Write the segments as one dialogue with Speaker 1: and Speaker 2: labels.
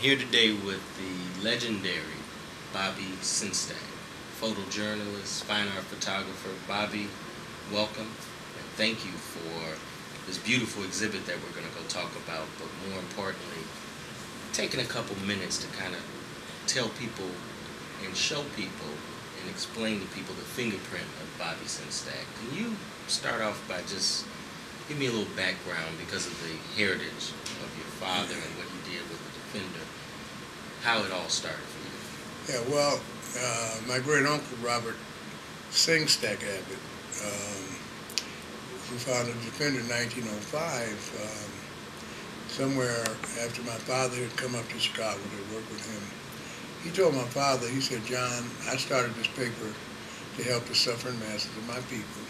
Speaker 1: Here today with the legendary Bobby Sengstacke, photojournalist, fine art photographer. Bobby, welcome, and thank you for this beautiful exhibit that we're going to go talk about, but more importantly, taking a couple minutes to kind of tell people and show people and explain to people the fingerprint of Bobby Sengstacke. Can you start off by just give me a little background because of the heritage of your father and what he did with the Defender, how it all started for you?
Speaker 2: Yeah, well, my great uncle Robert Sengstacke Abbott, who founded the Defender in 1905, somewhere after my father had come up to Chicago to work with him, he told my father, he said, "John, I started this paper to help the suffering masses of my people.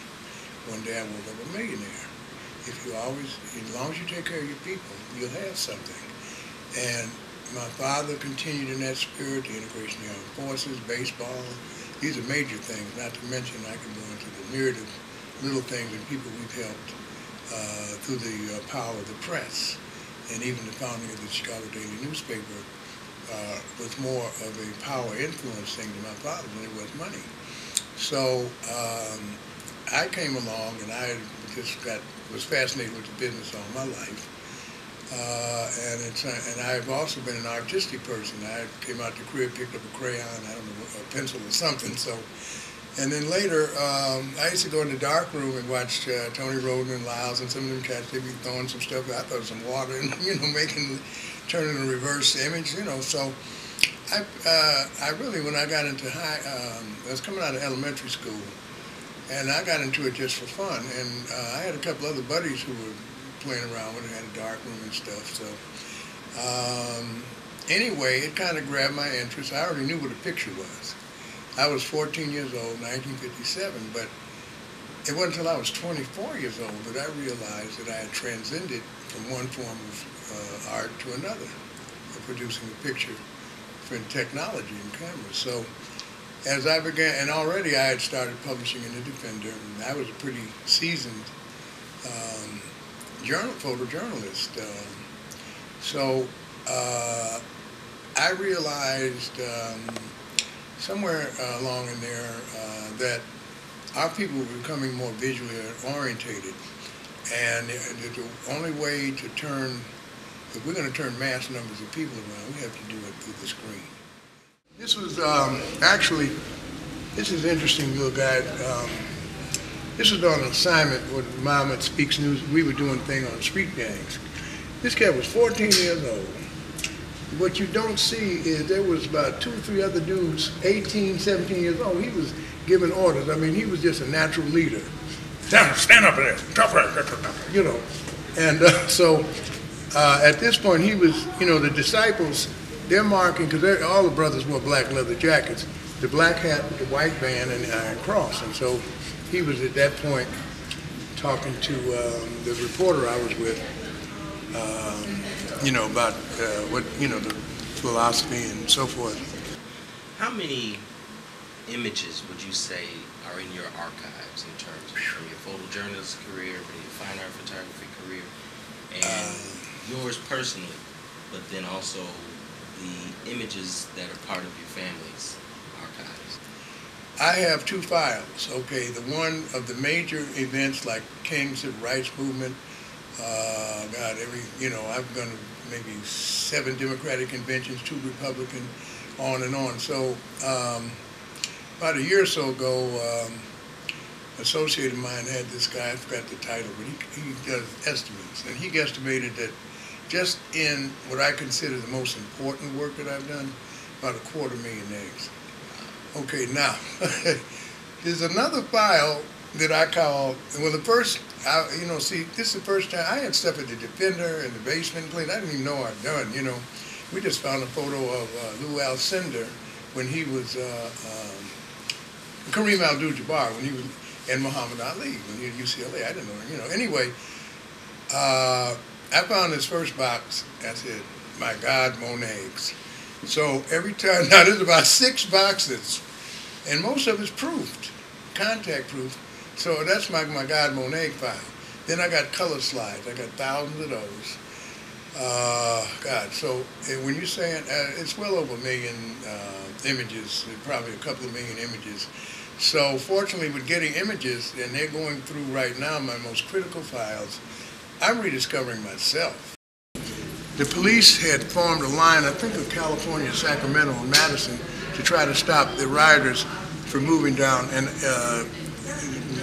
Speaker 2: One day I woke up a millionaire. If you always, as long as you take care of your people, you'll have something." And my father continued in that spirit, the integration of the armed forces, baseball. These are major things, not to mention I can go into the myriad of little things and people we've helped through the power of the press. And even the founding of the Chicago Daily newspaper was more of a power influence thing to my father than it was money. So I came along and I just was fascinated with the business all my life. And I've also been an artistic person. I came out the crib, picked up a crayon, I don't know, a pencil or something. So, and then later, I used to go in the dark room and watch Tony Roden and Lyles and some of them cats. They'd be throwing some stuff. I thought some water and turning a reverse image. So I really, when I got into I was coming out of elementary school, and I got into it just for fun. And I had a couple other buddies who were playing around with it, had a dark room and stuff. So anyway, it kind of grabbed my interest. I already knew what a picture was. I was 14 years old, 1957, but it wasn't until I was 24 years old that I realized that I had transcended from one form of art to another, of producing a picture for technology and cameras. So as I began, and already I had started publishing in the Defender, and I was a pretty seasoned photojournalist. So I realized somewhere along in there that our people were becoming more visually orientated, and the only way to turn, if we're going to turn mass numbers of people around, we have to do it through the screen. This was actually, this is interesting, little guy. This was on an assignment with Mom at Speaks News. We were doing a thing on street gangs. This cat was 14 years old. What you don't see is there was about 2 or 3 other dudes, 18, 17 years old. He was giving orders. I mean, he was just a natural leader. Stand up there, And so at this point, he was, the disciples, they're marking, because all the brothers wore black leather jackets, the black hat with the white band and the iron cross. And so he was at that point talking to the reporter I was with, about what, the philosophy and so forth.
Speaker 1: How many images would you say are in your archives in terms of from your photojournalist career, from your fine art photography career, and yours personally, but then also the images that are part of your family's archives?
Speaker 2: I have 2 files. Okay, the one of the major events like King Civil Rights Movement. I've gone to maybe 7 Democratic conventions, 2 Republican, on and on. So about a year or so ago, an associate of mine had this guy, I forgot the title, but he does estimates. And he guesstimated that just in what I consider the most important work that I've done, about 250,000 eggs. Okay, now, there's another file that I call, well, the first, this is the first time, I had stuff at the Defender in the basement place. I didn't even know I'd done, We just found a photo of Lou Alcindor when he was, Kareem Abdul-Jabbar when he was, and Muhammad Ali when he was at UCLA. I didn't know him, Anyway, I found this first box. I said, "My God, Moneg's." So every time, now there's about 6 boxes, and most of it's proofed, contact proof. So that's my God Monet file. Then I got color slides. I got thousands of those. God, so when you're saying it's well over a million images, probably a couple of million images. So fortunately with getting images, and they're going through right now my most critical files, I'm rediscovering myself. The police had formed a line, I think of California, Sacramento, and Madison, to try to stop the rioters from moving down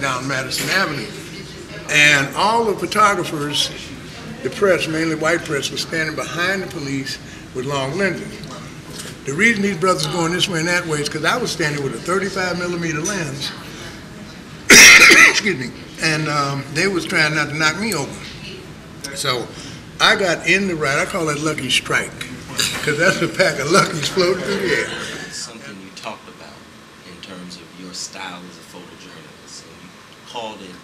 Speaker 2: down Madison Avenue. And all the photographers, the press, mainly white press, was standing behind the police with long lenses. The reason these brothers going this way and that way is because I was standing with a 35 millimeter lens, excuse me, and they was trying not to knock me over. So I got in the right, I call that lucky strike, because that's a pack of luckies floating through the air.
Speaker 1: It's something you talked about in terms of your style as a photojournalist, and you called it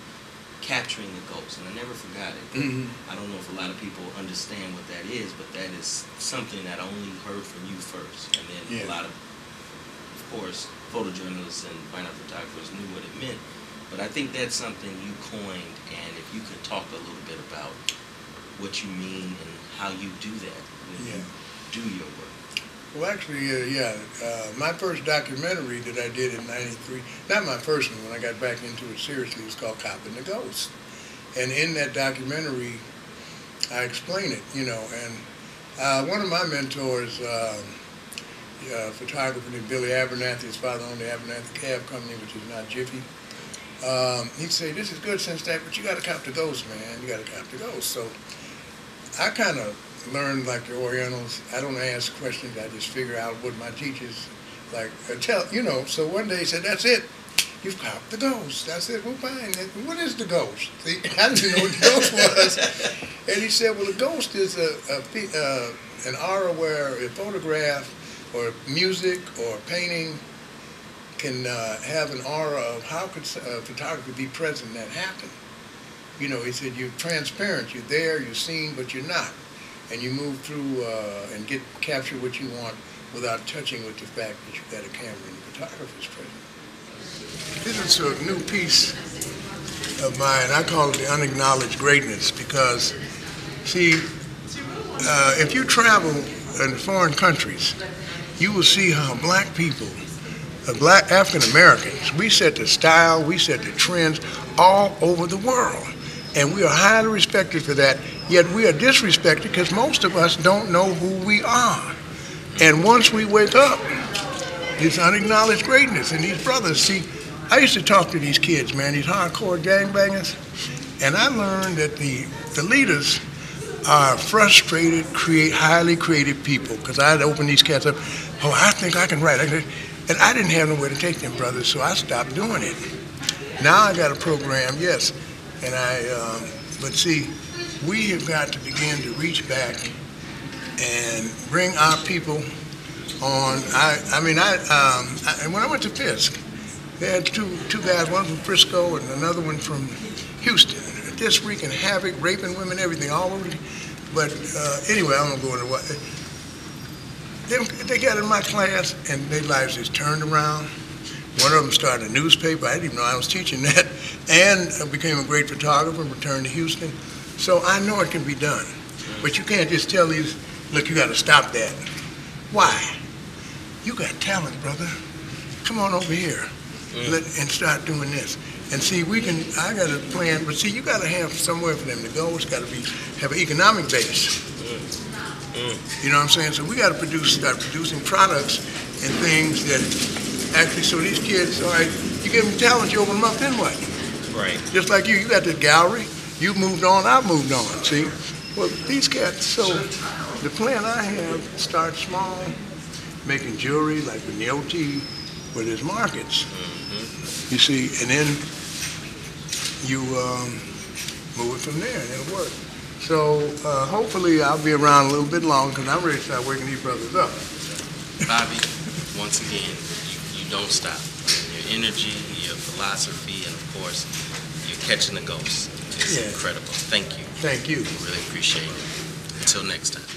Speaker 1: capturing the ghost, and I never forgot it. I don't know if a lot of people understand what that is, but that is something that I only heard from you first, and then a lot of course, photojournalists and fine art photographers knew what it meant, but I think that's something you coined, and if you could talk a little bit about what you mean and how you do that when you do your work.
Speaker 2: Well, actually, my first documentary that I did in '93, not my first one, when I got back into it seriously, was called Copping the Ghost. And in that documentary, I explain it, you know, and one of my mentors, photographer named Billy Abernathy, his father owned the Abernathy Cab Company, which is now Jiffy. He'd say, "This is good, Sengstacke, but you got to cop the ghost, man. You got to cop the ghost." So I kind of learned like the Orientals. I don't ask questions. I just figure out what my teachers like tell. You know. So one day he said, "That's it. You've copped the ghost." I said, "Well, fine. What is the ghost?" See, I didn't know what the ghost was. And he said, "Well, the ghost is an aura where a photograph or music or painting can have an aura of how could photography be present that happened. You know," he said, "you're transparent. You're there. You're seen, but you're not. And you move through and capture what you want without touching with the fact that you've got a camera and the photographer's present." This is a new piece of mine. I call it the unacknowledged greatness because, see, if you travel in foreign countries, you will see how black people, black African Americans, we set the style, we set the trends all over the world. And we are highly respected for that, yet we are disrespected because most of us don't know who we are. And once we wake up, it's unacknowledged greatness. And these brothers, see, I used to talk to these kids, man, these hardcore gangbangers, and I learned that the leaders are frustrated, highly creative people, because I'd open these cats up, "Oh, I think I can write." And I didn't have nowhere to take them brothers, so I stopped doing it. Now I got a program, yes, and but see, we have got to begin to reach back and bring our people on. And when I went to Fisk, they had two guys, one from Frisco and another one from Houston, just wreaking havoc, raping women, everything, all over. But anyway, I don't go into what. They got in my class and their lives just turned around. One of them started a newspaper. I didn't even know I was teaching that. And became a great photographer and returned to Houston. So I know it can be done. But you can't just tell these, "Look, you got to stop that." Why? You got talent, brother. Come on over here and start doing this. And see, I got a plan, but see, you got to have somewhere for them to go. It's got to have an economic base. You know what I'm saying? So we got to start producing products and things that actually, so these kids, all right, you give them talent, you open them up, then what?
Speaker 1: Right.
Speaker 2: Just like you got the gallery, you moved on, I've moved on, see? Well, these cats, so the plan I have, start small, making jewelry like with Nioti, where there's markets, you see, and then you move it from there, and it'll work. So hopefully I'll be around a little bit longer because I'm ready to start waking these brothers up.
Speaker 1: Bobby, once again, you don't stop. Your energy, your philosophy, and of course, you're catching the ghost. It's incredible. Thank you.
Speaker 2: Thank you.
Speaker 1: Really appreciate it. Until next time.